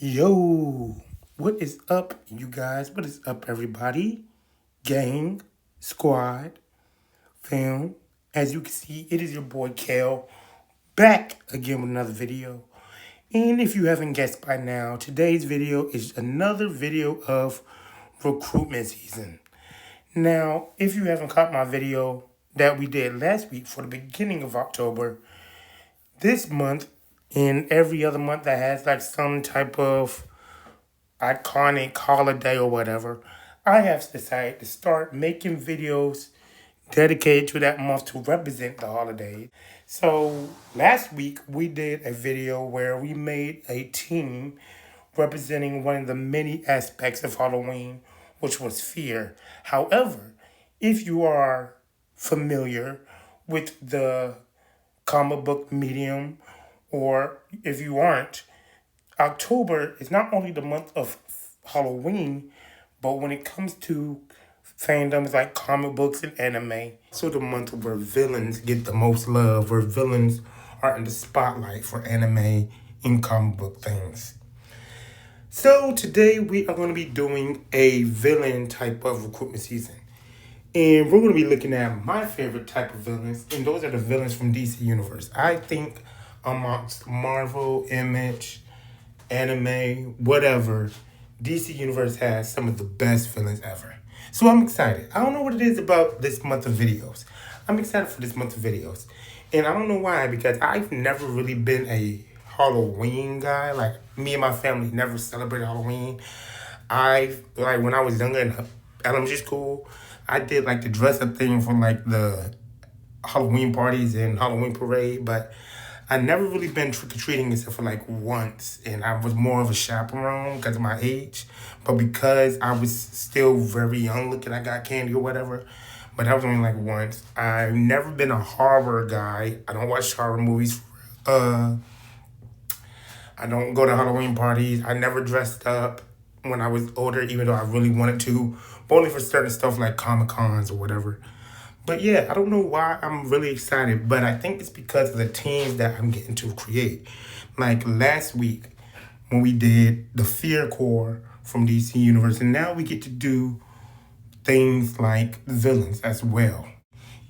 Yo, what is up, you guys? What is up, everybody? Gang, squad, fam. As you can see, it is your boy Kel back again with another video. And if you haven't guessed by now, today's video is another video of recruitment season. Now, if you haven't caught my video that we did last week for the beginning of October, this month and every other month that has like some type of iconic holiday or whatever, I have decided to start making videos dedicated to that month to represent the holiday. So last week we did a video where we made a team representing one of the many aspects of Halloween, which was fear. However, if you are familiar with the comic book medium, or if you aren't, October is not only the month of Halloween, but when it comes to fandoms like comic books and anime, so the month where villains get the most love, where villains are in the spotlight for anime and comic book things. So today we are going to be doing a villain type of recruitment season. And we're going to be looking at my favorite type of villains, and those are the villains from DC Universe. I think amongst Marvel, Image, anime, whatever, DC Universe has some of the best villains ever. So I'm excited. I don't know what it is about this month of videos. I'm excited for this month of videos. And I don't know why, because I've never really been a Halloween guy. Like, me and my family never celebrated Halloween. When I was younger in elementary school, I did like the dress up thing from like the Halloween parties and Halloween parade, but I never really been trick-or-treating except for like once, and I was more of a chaperone because of my age, but because I was still very young looking, I got candy or whatever, but that was only like once. I've never been a horror guy. I don't watch horror movies. I don't go to Halloween parties. I never dressed up when I was older, even though I really wanted to, but only for certain stuff like Comic-Cons or whatever. But yeah, I don't know why I'm really excited, but I think it's because of the teams that I'm getting to create. Like last week when we did the Fear Core from DC Universe, and now we get to do things like villains as well.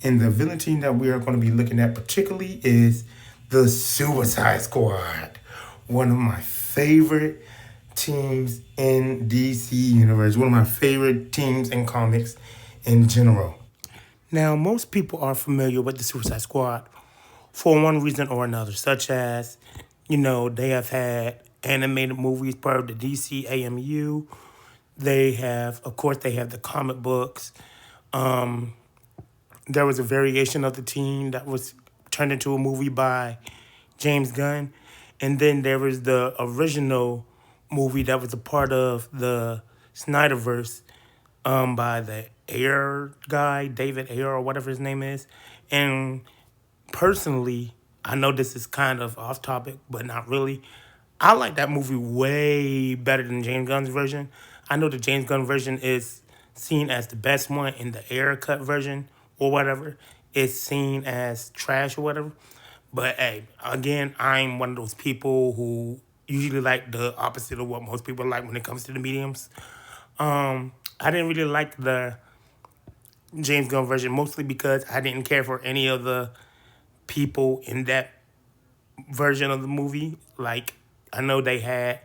And the villain team that we are going to be looking at particularly is the Suicide Squad, one of my favorite teams in DC Universe, one of my favorite teams in comics in general. Now, most people are familiar with the Suicide Squad for one reason or another, such as, they have had animated movies part of the DC AMU. They have, of course, they have the comic books. There was a variation of the team that was turned into a movie by James Gunn. And then there was the original movie that was a part of the Snyderverse by the Ayer guy, David Ayer or whatever his name is. And personally, I know this is kind of off topic, but not really. I like that movie way better than James Gunn's version. I know the James Gunn version is seen as the best one, and the Ayer cut version or whatever is seen as trash or whatever. But hey, again, I'm one of those people who usually like the opposite of what most people like when it comes to the mediums. I didn't really like the James Gunn version, mostly because I didn't care for any of the people in that version of the movie. Like, I know they had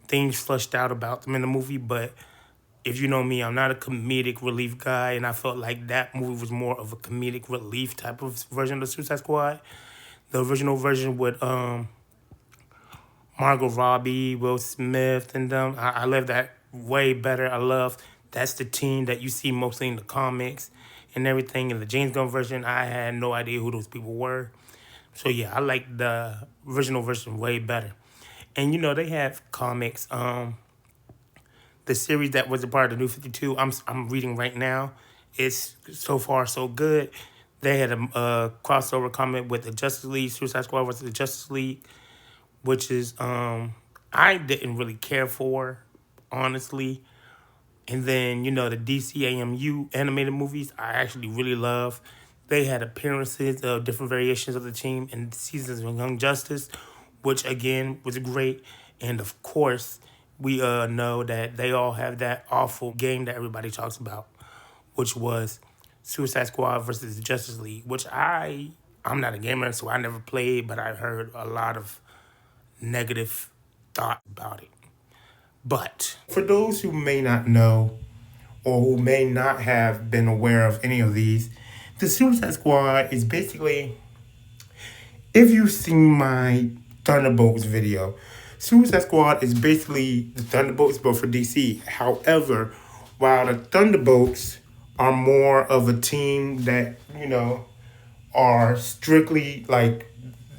things flushed out about them in the movie, but if you know me, I'm not a comedic relief guy, and I felt like that movie was more of a comedic relief type of version of the Suicide Squad. The original version with Margot Robbie, Will Smith, and them, I love that way better. That's the team that you see mostly in the comics and everything. In the James Gunn version, I had no idea who those people were. So yeah, I like the original version way better. And they have comics. The series that was a part of the New 52, I'm reading right now. It's so far so good. They had a crossover comic with the Justice League, Suicide Squad versus the Justice League, which is I didn't really care for, honestly. And then, the DCAMU animated movies, I actually really love. They had appearances of different variations of the team in seasons of Young Justice, which, again, was great. And, of course, we know that they all have that awful game that everybody talks about, which was Suicide Squad versus the Justice League, which I'm not a gamer, so I never played, but I heard a lot of negative thought about it. But for those who may not know or who may not have been aware of any of these, the Suicide Squad is basically, if you've seen my Thunderbolts video, Suicide Squad is basically the Thunderbolts but for DC. However, while the Thunderbolts are more of a team that, are strictly like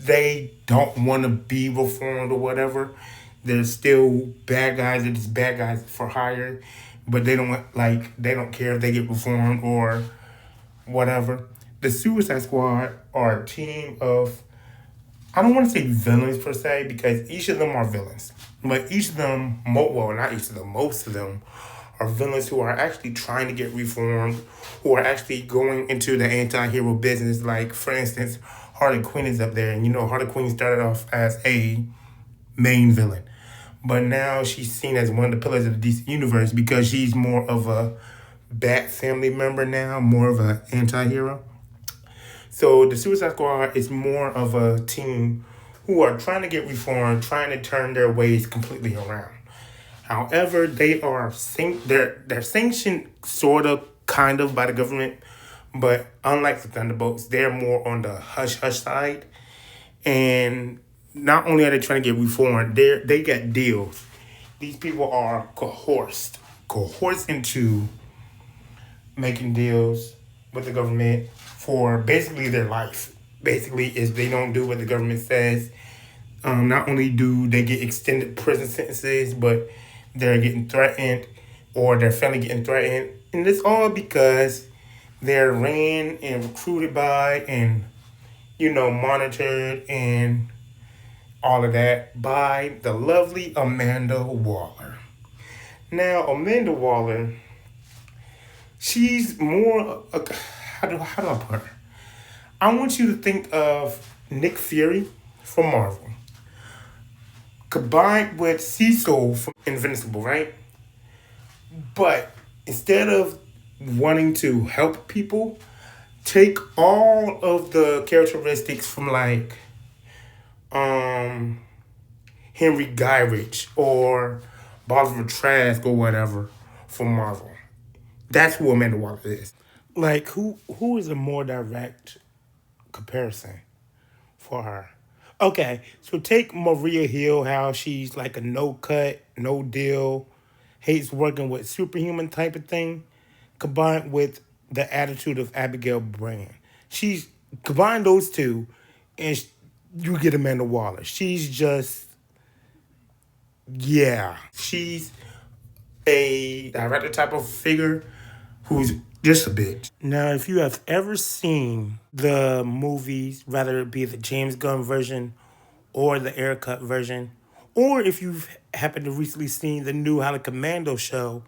they don't want to be reformed or whatever. They're still bad guys. They're just bad guys for hire, but they don't care if they get reformed or whatever. The Suicide Squad are a team of, I don't want to say villains per se because each of them are villains, but each of them, well, not each of them, most of them are villains who are actually trying to get reformed, who are actually going into the anti-hero business. Like, for instance, Harley Quinn is up there, and Harley Quinn started off as a main villain, but now she's seen as one of the pillars of the DC universe because she's more of a Bat family member now, more of an anti-hero. So the Suicide Squad is more of a team who are trying to get reformed, trying to turn their ways completely around. However, they're sanctioned sort of, kind of by the government, but unlike the Thunderbolts, they're more on the hush-hush side. And not only are they trying to get reformed, they got deals. These people are coerced into making deals with the government for basically their life. Basically, if they don't do what the government says, not only do they get extended prison sentences, but they're getting threatened or their family getting threatened. And it's all because they're ran and recruited by and, monitored and all of that by the lovely Amanda Waller. Now, Amanda Waller, she's more, how do I put her? I want you to think of Nick Fury from Marvel, combined with Cecil from Invincible, right? But instead of wanting to help people, take all of the characteristics from like Henry Gyrich or Bolivar Trask or whatever from Marvel. That's who Amanda Waller is. Like who is a more direct comparison for her? Okay, so take Maria Hill, how she's like a no cut, no deal, hates working with superhuman type of thing, combined with the attitude of Abigail Brand. She's combine those two, and you get Amanda Waller. She's just, yeah, she's a director type of figure who's just a bitch. Now, if you have ever seen the movies, whether it be the James Gunn version or the Eric Cut version, or if you've happened to recently seen the new Holly Commando show,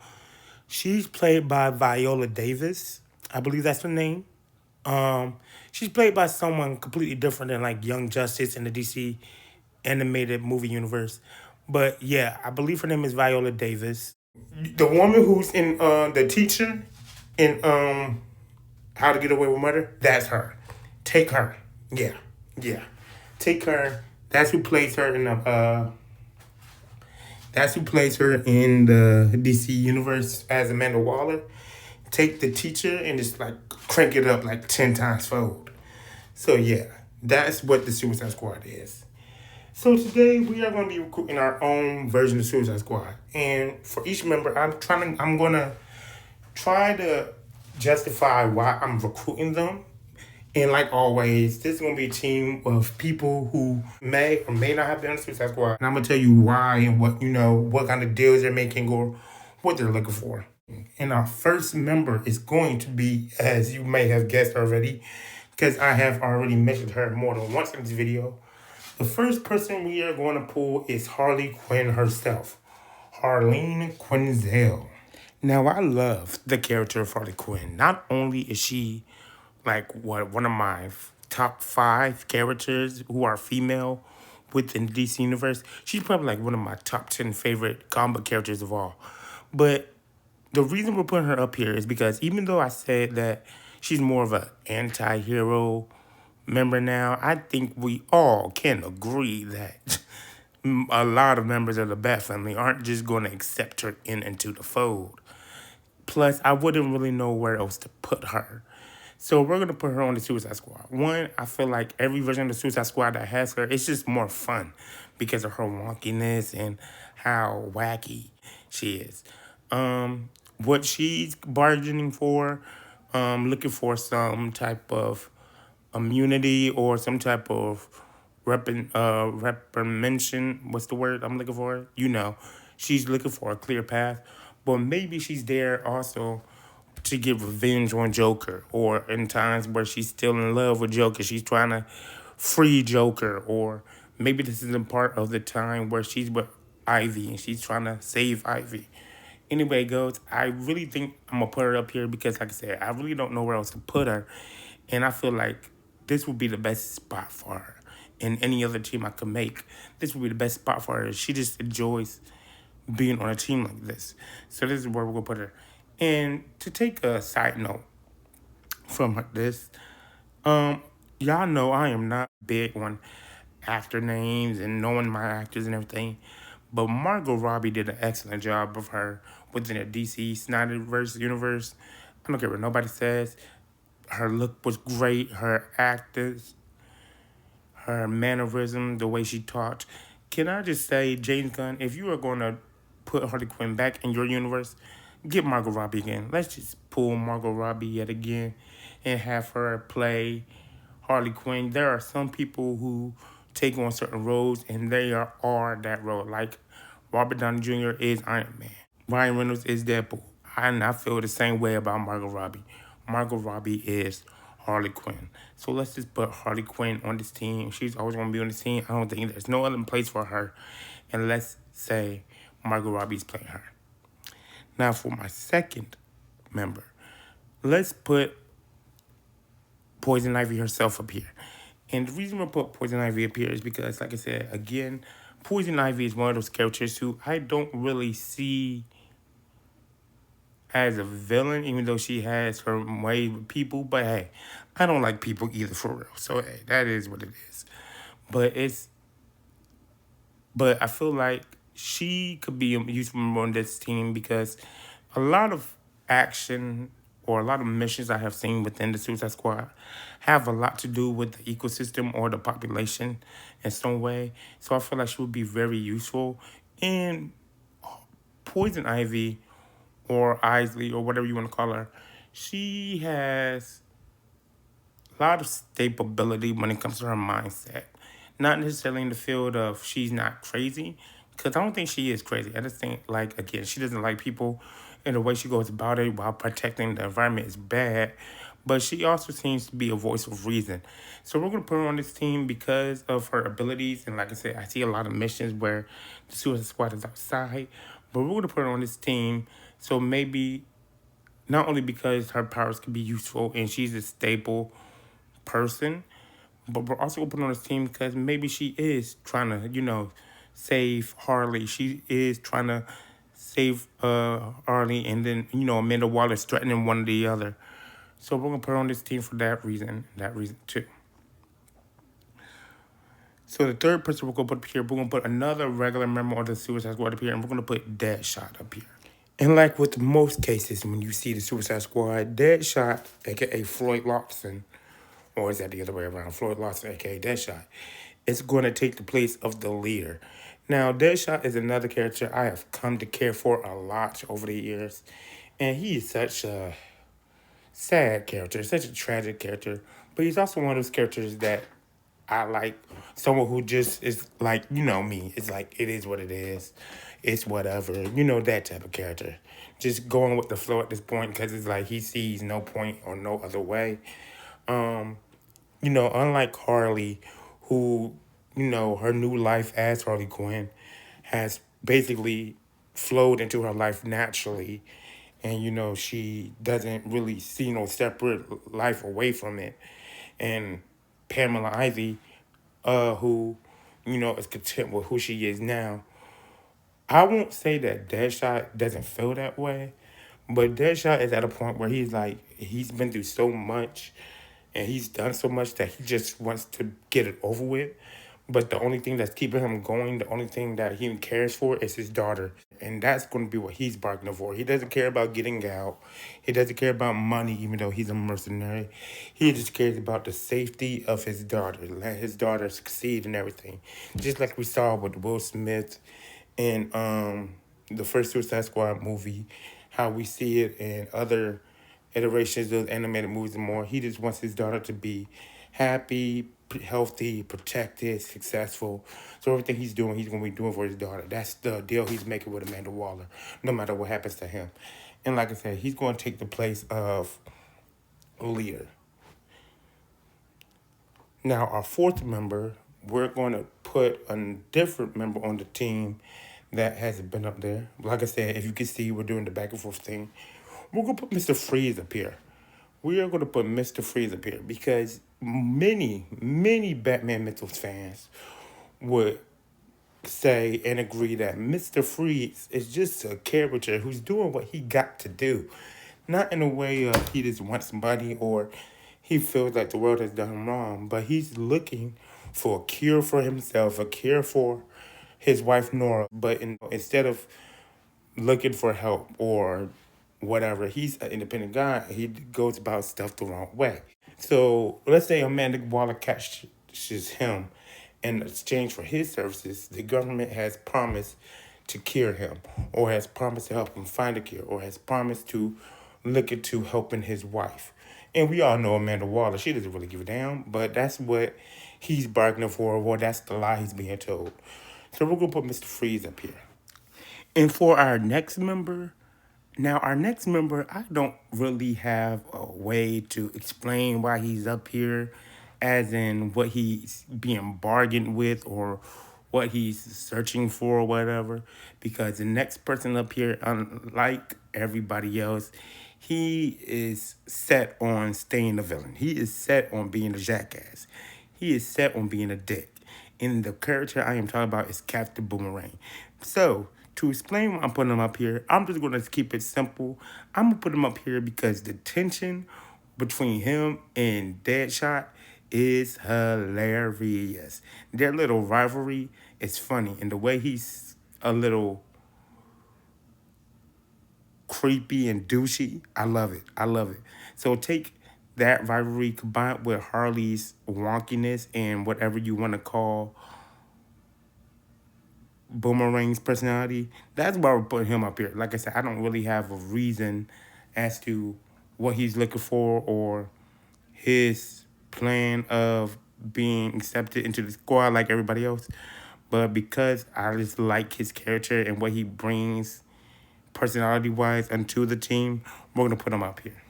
she's played by Viola Davis. I believe that's her name. She's played by someone completely different than like Young Justice in the DC animated movie universe. But yeah, I believe her name is Viola Davis. The woman who's in the teacher in How to Get Away with Murder, that's her. Take her. Yeah. Take her. That's who plays her in the DC universe as Amanda Waller. Take the teacher and just like crank it up like 10 times fold. So yeah, that's what the Suicide Squad is. So today we are going to be recruiting our own version of Suicide Squad, and for each member, I'm going to try to justify why I'm recruiting them. And like always, this is going to be a team of people who may or may not have been on the Suicide Squad. And I'm going to tell you why and what kind of deals they're making or what they're looking for. And our first member is going to be, as you may have guessed already, because I have already mentioned her more than once in this video. The first person we are going to pull is Harley Quinn herself, Harleen Quinzel. Now, I love the character of Harley Quinn. Not only is she like one of my top 5 characters who are female within the DC universe. She's probably like one of my top 10 favorite comic book characters of all. But the reason we're putting her up here is because even though I said that she's more of an anti-hero member now, I think we all can agree that a lot of members of the Bat family aren't just going to accept her into the fold. Plus, I wouldn't really know where else to put her. So we're gonna put her on the Suicide Squad. One, I feel like every version of the Suicide Squad that has her, it's just more fun because of her wonkiness and how wacky she is. What she's bargaining for, looking for some type of immunity or some type of reprimation. What's the word I'm looking for? She's looking for a clear path, but maybe she's there also to get revenge on Joker, or in times where she's still in love with Joker, she's trying to free Joker, or maybe this is a part of the time where she's with Ivy and she's trying to save Ivy. Anyway, goes, I really think I'm gonna put her up here because, like I said, I really don't know where else to put her, and I feel like this would be the best spot for her. In any other team I could make, this would be the best spot for her. She just enjoys being on a team like this. So this is where we're gonna put her. And to take a side note from this, y'all know I am not big on actor names and knowing my actors and everything, but Margot Robbie did an excellent job of her within the DC Snyderverse universe. I don't care what nobody says. Her look was great. Her actors, her mannerism, the way she talked. Can I just say, James Gunn, if you are going to put Harley Quinn back in your universe, get Margot Robbie again. Let's just pull Margot Robbie yet again and have her play Harley Quinn. There are some people who take on certain roles and they are that role. Like Robert Downey Jr. is Iron Man. Ryan Reynolds is Deadpool. And I feel the same way about Margot Robbie. Margot Robbie is Harley Quinn. So let's just put Harley Quinn on this team. She's always going to be on this team. I don't think there's no other place for her. And let's say Margot Robbie's playing her. Now for my second member, let's put Poison Ivy herself up here. And the reason we put Poison Ivy up here is because, like I said, again, Poison Ivy is one of those characters who I don't really see as a villain, even though she has her way with people. But hey, I don't like people either, for real. So hey, that is what it is. But I feel like she could be a useful member on this team because a lot of action or a lot of missions I have seen within the Suicide Squad have a lot to do with the ecosystem or the population in some way. So I feel like she would be very useful. And Poison Ivy, or Isley, or whatever you want to call her, she has a lot of stability when it comes to her mindset. Not necessarily in the field of she's not crazy, because I don't think she is crazy. I just think, like, again, she doesn't like people, and the way she goes about it while protecting the environment is bad. But she also seems to be a voice of reason. So we're going to put her on this team because of her abilities. And like I said, I see a lot of missions where the Suicide Squad is outside. But we're going to put her on this team. So maybe not only because her powers can be useful and she's a stable person, but we're also going to put her on this team because maybe she is trying to, save Harley. She is trying to save Harley, and then, Amanda Waller's threatening one or the other. So we're going to put her on this team for that reason too. So the third person we're going to put up here, we're going to put another regular member of the Suicide Squad up here, and we're going to put Deadshot up here. And like with most cases, when you see the Suicide Squad, Deadshot, a.k.a. Floyd Lawson, or is that the other way around? Floyd Lawson, a.k.a. Deadshot, is going to take the place of the leader. Now, Deadshot is another character I have come to care for a lot over the years. And he is such a sad character, such a tragic character. But he's also one of those characters that I like. Someone who just is like, me. It's like, it is what it is. It's whatever. That type of character. Just going with the flow at this point because it's like he sees no point or no other way. Unlike Harley, who, her new life as Harley Quinn has basically flowed into her life naturally. And, she doesn't really see no separate life away from it. And Pamela Ivy, who, is content with who she is now. I won't say that Deadshot doesn't feel that way, but Deadshot is at a point where he's been through so much and he's done so much that he just wants to get it over with. But the only thing that's keeping him going, the only thing that he cares for is his daughter. And that's going to be what he's bargaining for. He doesn't care about getting out. He doesn't care about money, even though he's a mercenary. He just cares about the safety of his daughter. Let his daughter succeed in everything. Just like we saw with Will Smith in the first Suicide Squad movie, how we see it in other iterations of animated movies and more. He just wants his daughter to be happy, healthy, protected, successful. So everything he's doing, he's going to be doing for his daughter. That's the deal he's making with Amanda Waller, no matter what happens to him. And like I said, he's going to take the place of leader. Now, our fourth member, we're going to put a different member on the team that hasn't been up there. Like I said, if you can see, we're doing the back and forth thing. We're going to put Mr. Freeze up here. We are going to put Mr. Freeze up here because many Batman Mythos fans would say and agree that Mr. Freeze is just a character who's doing what he got to do. Not in a way of he just wants money or he feels like the world has done him wrong, but he's looking for a cure for himself, a cure for his wife Nora. But instead of looking for help or whatever, he's an independent guy. He goes about stuff the wrong way. So let's say Amanda Waller catches him. In exchange for his services, the government has promised to cure him, or has promised to help him find a cure, or has promised to look into helping his wife. And we all know Amanda Waller, she doesn't really give a damn, but that's what he's bargaining for, or that's the lie he's being told. So we're going to put Mr. Freeze up here. And for our next member, I don't really have a way to explain why he's up here, as in what he's being bargained with or what he's searching for or whatever. Because the next person up here, unlike everybody else, he is set on staying the villain. He is set on being a jackass. He is set on being a dick. And the character I am talking about is Captain Boomerang. So, to explain why I'm putting him up here, I'm just going to keep it simple. I'm going to put him up here because the tension between him and Deadshot is hilarious. Their little rivalry is funny. And the way he's a little creepy and douchey, I love it. I love it. So take that rivalry combined with Harley's wonkiness and whatever you want to call Boomerang's personality. That's why we're putting him up here. Like I said, I don't really have a reason as to what he's looking for or his plan of being accepted into the squad like everybody else. But because I just like his character and what he brings personality-wise into the team, we're going to put him up here.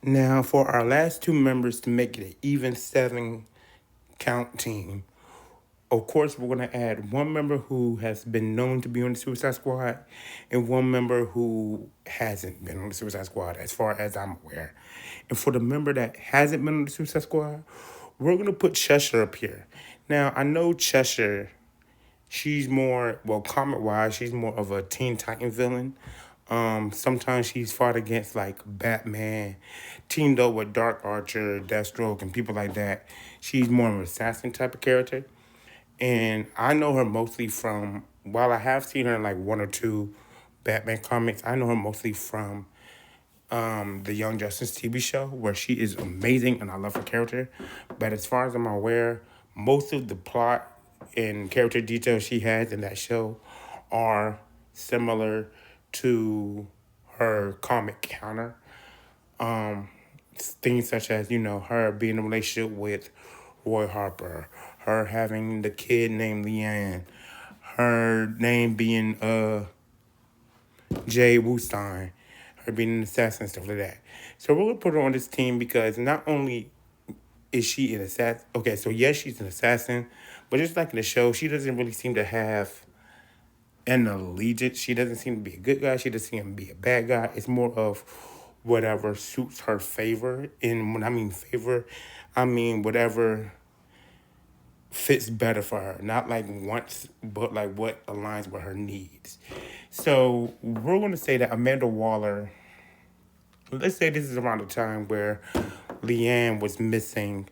Now, for our last two members to make it an even 7-count team, of course, we're going to add one member who has been known to be on the Suicide Squad and one member who hasn't been on the Suicide Squad, as far as I'm aware. And for the member that hasn't been on the Suicide Squad, we're going to put Cheshire up here. Now, I know Cheshire, she's more, well, comic-wise, she's more of a Teen Titan villain. Sometimes she's fought against, like, Batman, teamed up with Dark Archer, Deathstroke, and people like that. She's more of an assassin type of character. And I know her mostly from, while I have seen her in like one or two Batman comics, I know her mostly from the Young Justice TV show, where she is amazing and I love her character. But as far as I'm aware, most of the plot and character details she has in that show are similar to her comic counter. Things such as, her being in a relationship with Roy Harper, her having the kid named Leanne, her name being Jay Wustein, her being an assassin, stuff like that. So we're going to put her on this team because not only is she an assassin, okay, so yes, she's an assassin, but just like in the show, she doesn't really seem to have an allegiance. She doesn't seem to be a good guy. She doesn't seem to be a bad guy. It's more of whatever suits her favor. And when I mean favor, I mean whatever fits better for her. Not like wants, but like what aligns with her needs. So we're going to say that Amanda Waller, let's say this is around the time where Leanne was missing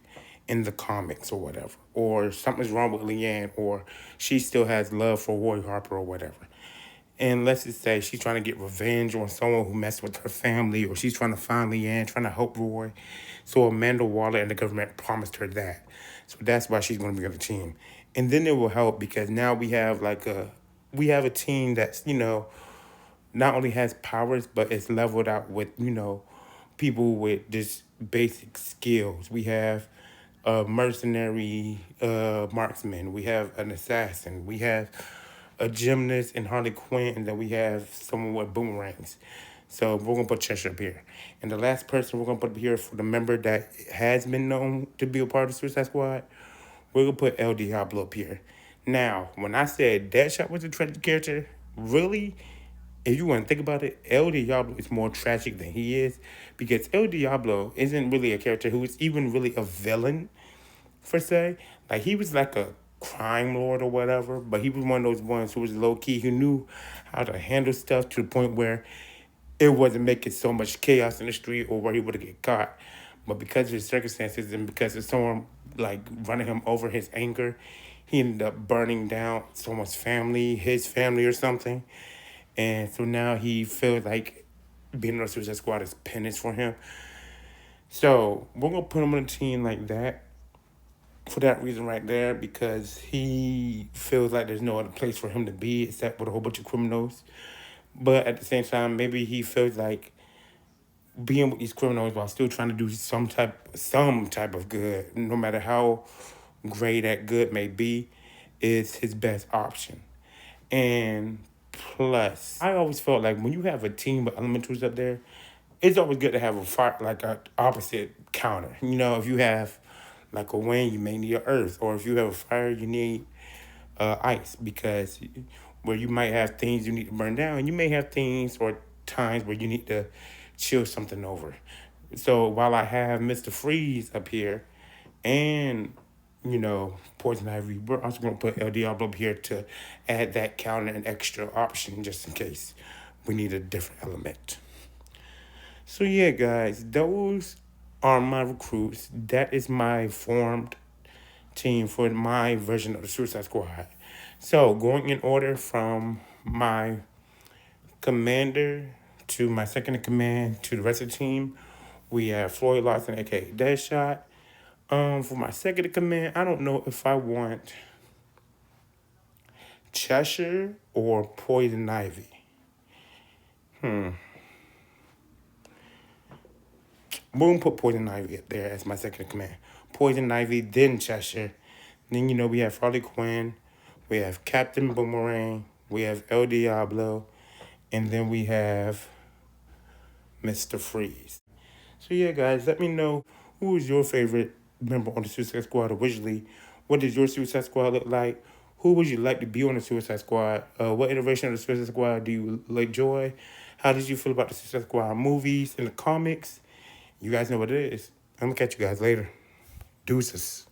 in the comics or whatever, or something's wrong with Leanne, or she still has love for Roy Harper or whatever. And let's just say she's trying to get revenge on someone who messed with her family, or she's trying to find Leanne, trying to help Roy. So Amanda Waller and the government promised her that. So that's why she's going to be on the team. And then it will help because now we have a team that's, not only has powers, but it's leveled out with, people with just basic skills. We have a mercenary marksman. We have an assassin. We have a gymnast in Harley Quinn, and then we have someone with boomerangs. So we're gonna put Cheshire up here. And the last person we're gonna put up here for the member that has been known to be a part of the Suicide Squad, we're gonna put El Diablo up here. Now, when I said Deadshot was a tragic character, really, if you want to think about it, El Diablo is more tragic than he is because El Diablo isn't really a character who is even really a villain, per se. Like, he was like a crime lord or whatever, but he was one of those ones who was low key, who knew how to handle stuff to the point where it wasn't making so much chaos in the street or where he would get caught. But because of his circumstances and because of someone like running him over his anger, he ended up burning down someone's family, his family or something. And so now he feels like being on the Suicide Squad is penance for him. So we're gonna put him on a team like that for that reason right there, because he feels like there's no other place for him to be except with a whole bunch of criminals. But at the same time, maybe he feels like being with these criminals while still trying to do some type of good, no matter how great that good may be, is his best option. And plus, I always felt like when you have a team of elementals up there, it's always good to have a fire, like a opposite counter. If you have like a wind, you may need a earth, or if you have a fire, you need ice, because where you might have things you need to burn down, you may have things or times where you need to chill something over. So while I have Mr. Freeze up here and Poison Ivy, we're also going to put El Diablo up here to add that counter and extra option just in case we need a different element. So yeah, guys, those are my recruits. That is my formed team for my version of the Suicide Squad. So going in order from my commander to my second in command to the rest of the team, we have Floyd Lawson, aka Deadshot. For my second in command, I don't know if I want Cheshire or Poison Ivy. We're gonna put Poison Ivy up there as my second in command. Poison Ivy, then Cheshire. Then we have Harley Quinn, we have Captain Boomerang, we have El Diablo, and then we have Mr. Freeze. So yeah, guys, let me know who is your favorite member on the Suicide Squad originally. What does your Suicide Squad look like? Who would you like to be on the Suicide Squad? What iteration of the Suicide Squad do you enjoy? How did you feel about the Suicide Squad movies and the comics? You guys know what it is. I'm gonna catch you guys later. Deuces.